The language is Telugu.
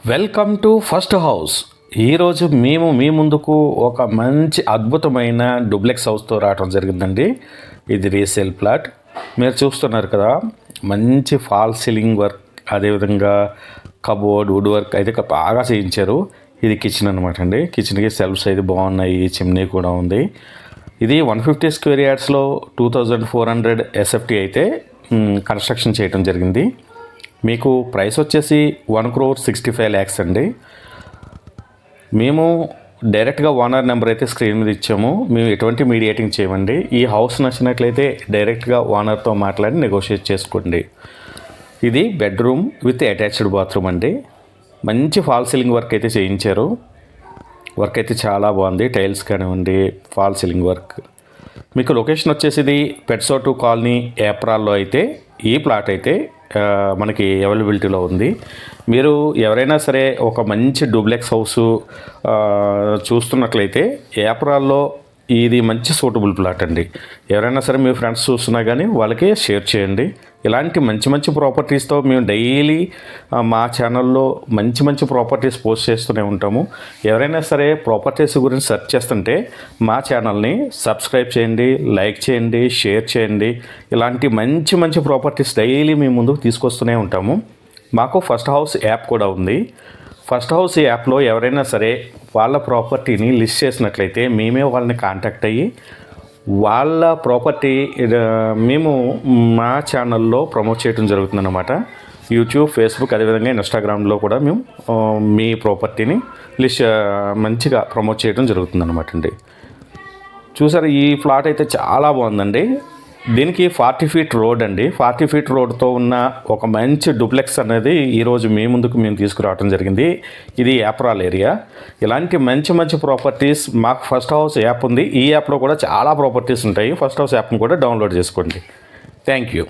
Welcome to first house. ఈరోజు మేము మీ ముందుకు ఒక మంచి అద్భుతమైన డూప్లెక్స్ హౌస్తో రావడం జరిగిందండి. ఇది రీసేల్ ప్లాట్. మీరు చూస్తున్నారు కదా, మంచి ఫాల్ సీలింగ్ వర్క్, అదేవిధంగా కబోర్డ్ వుడ్ వర్క్ అయితే బాగా చేయించారు. ఇది కిచెన్ అనమాట అండి. కిచెన్కి సెల్ఫ్స్ అయితే బాగున్నాయి, చిమ్నీ కూడా ఉంది. ఇది 150 స్క్వేర్ యార్డ్స్లో 2400 ఎస్ఎఫ్టీ అయితే కన్స్ట్రక్షన్ చేయడం జరిగింది. మీకు ప్రైస్ వచ్చేసి 1,65,00,000 అండి. మేము డైరెక్ట్గా ఓనర్ నెంబర్ అయితే స్క్రీన్ మీద ఇచ్చాము. మేము ఎటువంటి మీడియేటింగ్ చేయమండి. ఈ హౌస్ నచ్చినట్లయితే డైరెక్ట్గా ఓనర్తో మాట్లాడి నెగోషియేట్ చేసుకోండి. ఇది బెడ్రూమ్ విత్ అటాచ్డ్ బాత్రూమ్ అండి. మంచి ఫాల్ సీలింగ్ వర్క్ అయితే చేయించారు. వర్క్ అయితే చాలా బాగుంది. టైల్స్ కానివ్వండి, ఫాల్ సీలింగ్ వర్క్. మీకు లొకేషన్ వచ్చేసి ఇది పెట్సో 2 కాలనీ ఏప్రాల్లో అయితే ఈ ప్లాట్ అయితే మనకి అవైలబిలిటీలో ఉంది. మీరు ఎవరైనా సరే ఒక మంచి డూప్లెక్స్ హౌసు చూస్తున్నట్లయితే ఏప్రాల్లో ఇది మంచి సూటబుల్ ప్లాట్ అండి. ఎవరైనా సరే మీ ఫ్రెండ్స్ చూస్తున్నా కానీ వాళ్ళకి షేర్ చేయండి. ఇలాంటి మంచి మంచి ప్రాపర్టీస్తో మేము డైలీ మా ఛానల్లో మంచి మంచి ప్రాపర్టీస్ పోస్ట్ చేస్తూనే ఉంటాము. ఎవరైనా సరే ప్రాపర్టీస్ గురించి సెర్చ్ చేస్తుంటే మా ఛానల్ని సబ్స్క్రైబ్ చేయండి, లైక్ చేయండి, షేర్ చేయండి. ఇలాంటి మంచి మంచి ప్రాపర్టీస్ డైలీ మేము ముందుకు తీసుకొస్తూనే ఉంటాము. మాకు ఫస్ట్ హౌస్ యాప్ కూడా ఉంది. ఫస్ట్ హౌస్ యాప్లో ఎవరైనా సరే వాళ్ళ ప్రాపర్టీని లిస్ట్ చేసినట్లయితే మేమే వాళ్ళని కాంటాక్ట్ అయ్యి వాళ్ళ ప్రాపర్టీ మేము మా ఛానల్లో ప్రమోట్ చేయడం జరుగుతుందన్నమాట. యూట్యూబ్, ఫేస్బుక్, అదేవిధంగా ఇన్స్టాగ్రామ్లో కూడా మేము మీ ప్రాపర్టీని మంచిగా ప్రమోట్ చేయడం జరుగుతుందన్నమాట అండి. చూసారు, ఈ ఫ్లాట్ అయితే చాలా బాగుందండి. దీనికి 40 ఫీట్ రోడ్ అండి. 40 ఫీట్ రోడ్తో ఉన్న ఒక మంచి డూప్లెక్స్ అనేది ఈరోజు మీ ముందుకు మేము తీసుకురావడం జరిగింది. ఇది ఏప్రాల్ ఏరియా. ఇలాంటి మంచి మంచి ప్రాపర్టీస్ మాకు ఫస్ట్ హౌస్ యాప్ ఉంది. ఈ యాప్లో కూడా చాలా ప్రాపర్టీస్ ఉంటాయి. ఫస్ట్ హౌస్ యాప్ని కూడా డౌన్లోడ్ చేసుకోండి. Thank you.